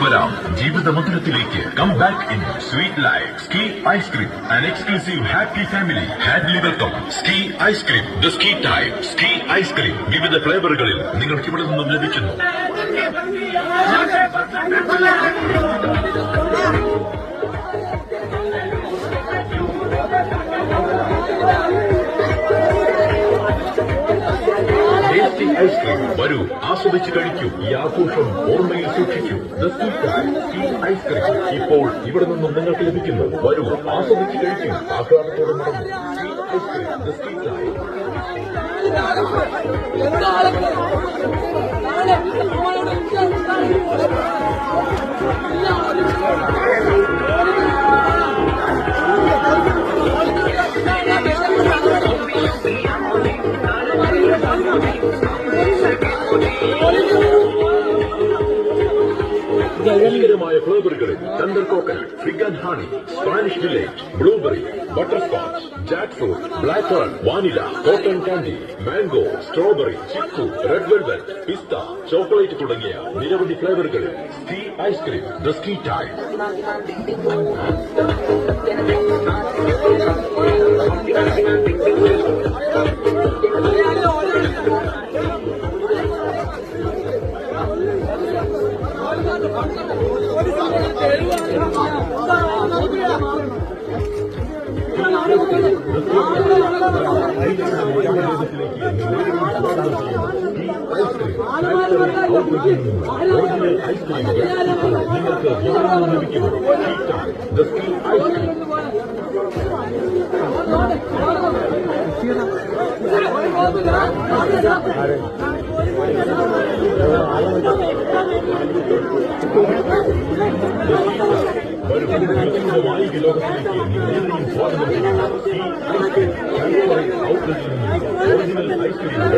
വരാം ജീവിത മധുരത്തിലേക്ക്. Come back in sweet life ski ice cream, an exclusive happy family. Hardly welcome ski ice cream. The ski time ski ice cream വിവിധ ഫ്ലേവറുകളിൽ നിങ്ങൾക്ക് ഇവിടെ നിന്നും ലഭിക്കുന്നു. ഐസ്ക്രീം വരൂ, ആസ്വദിച്ച് കഴിക്കൂ. ഈ ആഘോഷം ഓർമ്മയിൽ സൂക്ഷിക്കൂ. The sweet time ski ice cream ഇപ്പോൾ ഇവിടെ നിന്നും നിങ്ങൾക്ക് ലഭിക്കുന്നു. വരൂ, ആസ്വദിച്ച് കഴിക്കൂ. ആഹ്ലാദത്തോടെ നടന്നു. Ski ice cream the sweet time. രുചികരമായ ഫ്ലേവറുകളിൽ thunder coconut, fig and honey, Spanish village, blueberry, butter scotch, jack fruit, black currant, vanilla, cotton candy, mango, strawberry, chikoo, red velvet, pista, chocolate തുടങ്ങിയ നിരവധി ഫ്ലേവറുകളിൽ Ski ice cream the ski time. വായിക ലോകത്തിലേക്ക് നിങ്ങളെയും സ്വാഗതം ചെയ്യുന്നു. ഒറിജിനൽ ഐസ്ക്രീം നല്ല